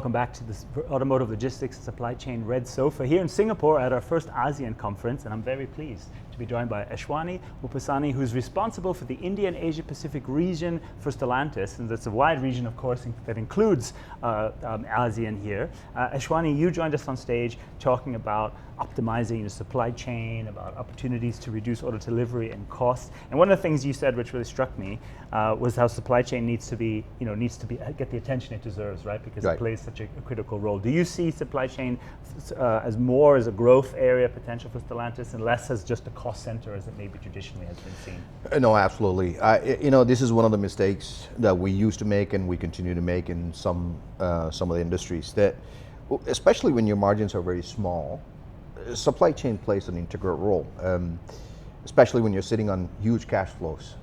welcome back to this Automotive Logistics and Supply Chain Red Sofa here in Singapore at our first ASEAN conference, and I'm very pleased to be joined by Ashwani Muppasani, who's responsible for the India and Asia Pacific region for Stellantis, and that's a wide region, of course, that includes ASEAN here. Ashwani, you joined us on stage talking about optimizing the supply chain, about opportunities to reduce auto delivery and cost. And one of the things you said, which really struck me, was how supply chain needs to get the attention it deserves, right? Because it plays such a critical role. Do you see supply chain as more as a growth area potential for Stellantis and less as just a cost center as it maybe traditionally has been seen? No, absolutely. This is one of the mistakes that we used to make and we continue to make in some of the industries, that especially when your margins are very small, supply chain plays an integral role, especially when you're sitting on huge cash flows.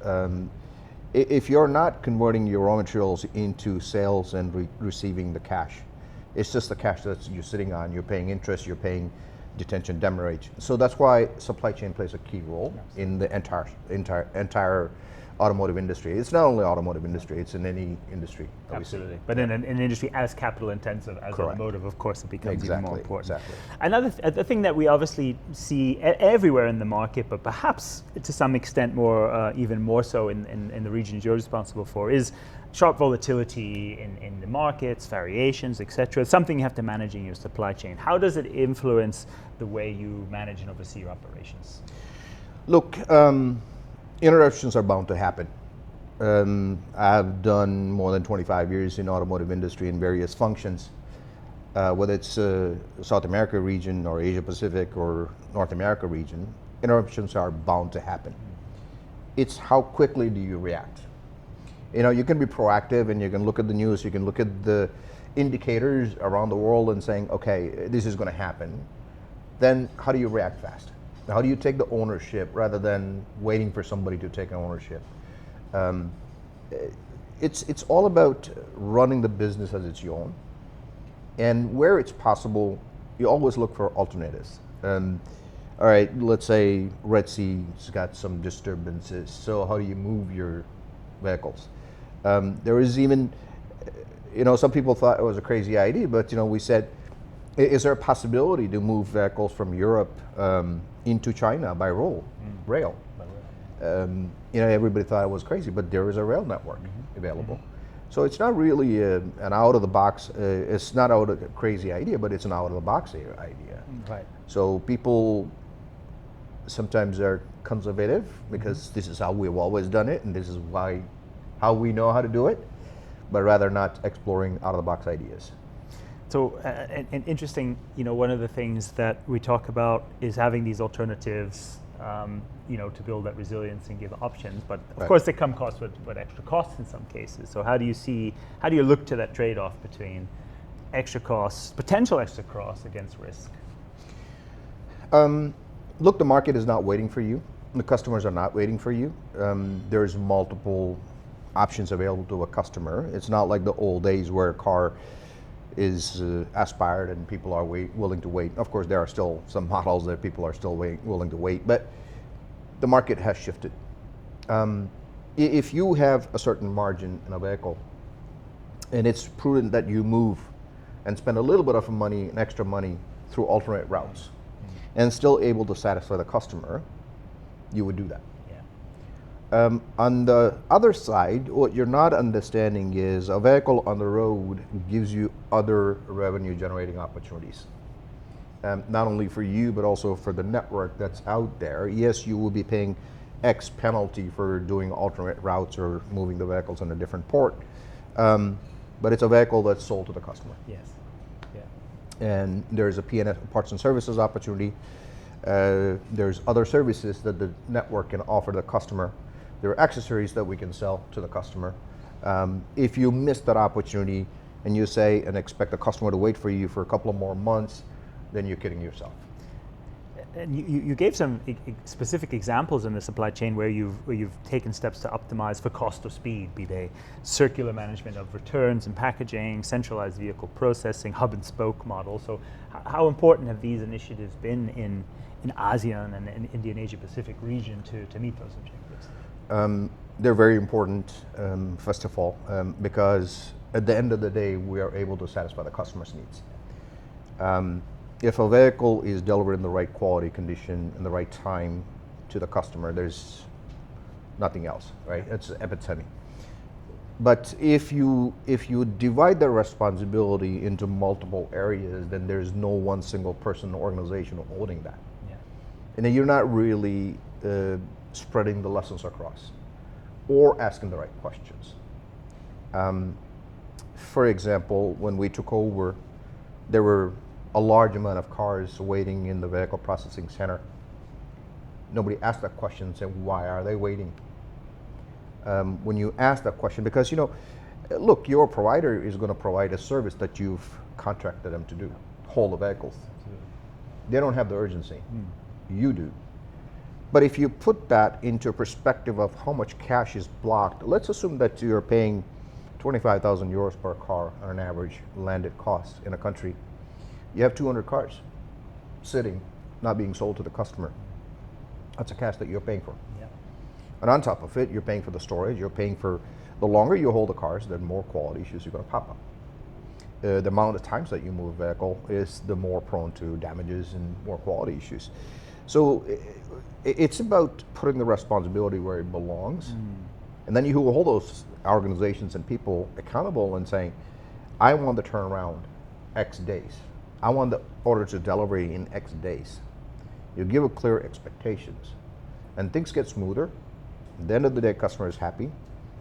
If you're not converting your raw materials into sales and receiving the cash, it's just the cash that you're sitting on. You're paying interest, you're paying detention, demurrage. So that's why supply chain plays a key role in the entire automotive industry. It's not only automotive industry, it's in any industry. Absolutely. But in an industry as capital intensive as automotive, of course, it becomes even more important. Exactly. Another thing that we obviously see everywhere in the market, but perhaps to some extent more, even more so in the regions you're responsible for, is sharp volatility in the markets, variations, etc. It's something you have to manage in your supply chain. How does it influence the way you manage and oversee your operations? Look, interruptions are bound to happen. I've done more than 25 years in automotive industry in various functions, whether it's South America region or Asia Pacific or North America region, interruptions are bound to happen. It's how quickly do you react? You can be proactive and you can look at the news, you can look at the indicators around the world and saying, okay, this is going to happen. Then how do you react fast? How do you take the ownership rather than waiting for somebody to take ownership? It's all about running the business as it's your own. And where it's possible, you always look for alternatives. All right, let's say Red Sea's got some disturbances. So how do you move your vehicles? There is even, some people thought it was a crazy idea, but we said, is there a possibility to move vehicles from Europe into China by rail? Everybody thought it was crazy, but there is a rail network available. So it's not really an out-of-the-box, it's not a crazy idea, but it's an out-of-the-box idea. Right. So people sometimes are conservative because this is how we've always done it and this is how we know how to do it, but rather not exploring out-of-the-box ideas. So, and interesting, one of the things that we talk about is having these alternatives, to build that resilience and give options. But of course, they come cost with extra costs in some cases. So, how do you look to that trade-off between extra costs, potential extra costs against risk? Look, the market is not waiting for you. The customers are not waiting for you. There's multiple options available to a customer. It's not like the old days where a car is aspired and people are willing to wait. Of course, there are still some models that people are still willing to wait, but the market has shifted. If you have a certain margin in a vehicle, and it's prudent that you move and spend a little bit of money, extra money, through alternate routes, and still able to satisfy the customer, you would do that. On the other side, what you're not understanding is a vehicle on the road gives you other revenue generating opportunities. Not only for you, but also for the network that's out there. Yes, you will be paying X penalty for doing alternate routes or moving the vehicles in a different port, but it's a vehicle that's sold to the customer. Yes. And there's a P&S, parts and services opportunity. There's other services that the network can offer the customer. There are accessories that we can sell to the customer. If you miss that opportunity and you say and expect the customer to wait for you for a couple of more months, then you're kidding yourself. And you gave some specific examples in the supply chain where you've taken steps to optimize for cost or speed, be they circular management of returns and packaging, centralized vehicle processing, hub and spoke model. So how important have these initiatives been in ASEAN and in India and Asia Pacific region to meet those objectives? They're very important, first of all, because at the end of the day, we are able to satisfy the customer's needs. If a vehicle is delivered in the right quality condition in the right time to the customer, there's nothing else, right? It's epitome. But if you divide the responsibility into multiple areas, then there's no one single person or organization owning that. Yeah. And then you're not really spreading the lessons across or asking the right questions. For example, when we took over, there were a large amount of cars waiting in the vehicle processing center. Nobody asked that question and said, why are they waiting? When you ask that question, because look, your provider is going to provide a service that you've contracted them to do, haul the vehicles. Absolutely. They don't have the urgency. You do. But if you put that into a perspective of how much cash is blocked, let's assume that you're paying 25,000 euros per car on an average landed cost in a country. You have 200 cars sitting, not being sold to the customer. That's a cash that you're paying for. Yeah. And on top of it, you're paying for the storage, you're paying for, the longer you hold the cars, the more quality issues you're going to pop up. The amount of times that you move a vehicle is the more prone to damages and more quality issues. So it's about putting the responsibility where it belongs. And then you hold those organizations and people accountable and saying, I want the turnaround X days. I want the order to delivery in X days. You give a clear expectations and things get smoother. At the end of the day, customer is happy.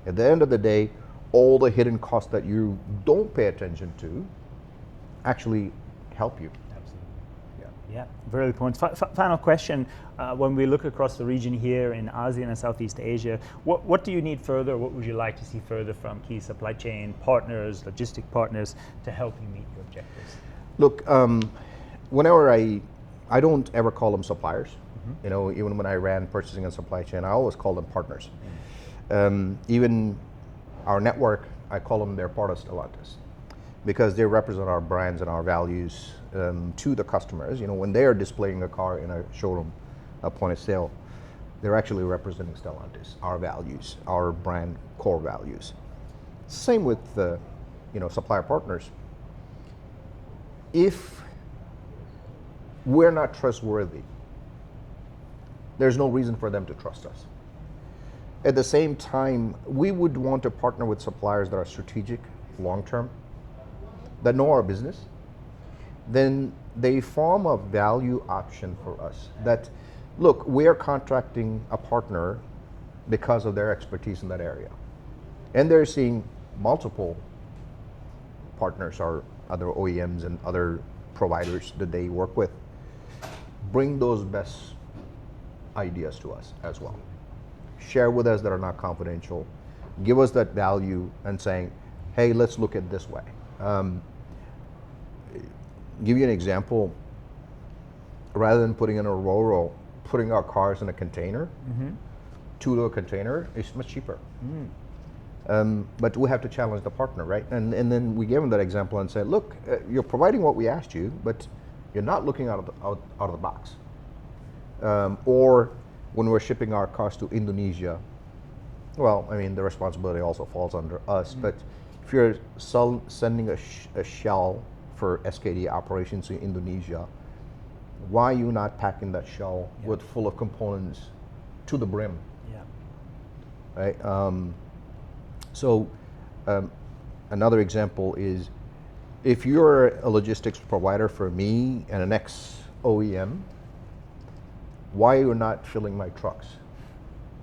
At the end of the day, all the hidden costs that you don't pay attention to actually help you. Yeah, very good point. Final question. When we look across the region here in ASEAN and Southeast Asia, what do you need further? What would you like to see further from key supply chain partners, logistic partners, to help you meet your objectives? Look, whenever I don't ever call them suppliers. Even when I ran purchasing and supply chain, I always call them partners. Even our network, I call them they're part of Stellantis, because they represent our brands and our values to the customers. When they are displaying a car in a showroom, a point of sale, they're actually representing Stellantis, our values, our brand core values. Same with supplier partners. If we're not trustworthy, there's no reason for them to trust us. At the same time, we would want to partner with suppliers that are strategic, long-term, that know our business. Then they form a value option for us. That, look, we are contracting a partner because of their expertise in that area. And they're seeing multiple partners or other OEMs and other providers that they work with bring those best ideas to us as well. Share with us that are not confidential. Give us that value and saying, hey, let's look at it this way. Give you an example. Rather than putting in a Ro-Ro, putting our cars in a container, two-door container is much cheaper. But we have to challenge the partner, right? And then we gave them that example and said, look, you're providing what we asked you, but you're not looking out of the box. Or when we're shipping our cars to Indonesia, well, I mean, the responsibility also falls under us, but if you're sending a shell for SKD operations in Indonesia, why are you not packing that shell with full of components to the brim? Right? Another example is, if you're a logistics provider for me and an ex-OEM, why are you not filling my trucks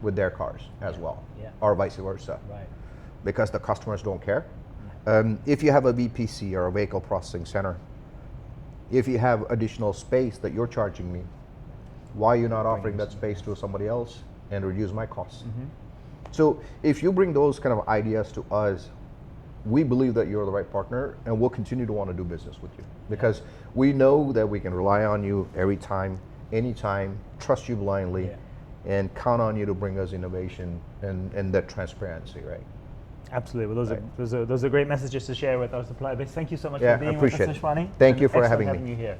with their cars as well, or vice versa? Right. Because the customers don't care. If you have a VPC or a vehicle processing center, if you have additional space that you're charging me, why are you not offering that space to somebody else and reduce my costs? So if you bring those kind of ideas to us, we believe that you're the right partner, and we'll continue to want to do business with you, because we know that we can rely on you every time, anytime, trust you blindly, and count on you to bring us innovation and that transparency, right? Absolutely. Well, those are great messages to share with our supply base. Thank you so much for being with us, Ashwani. Thank you for having me. You here.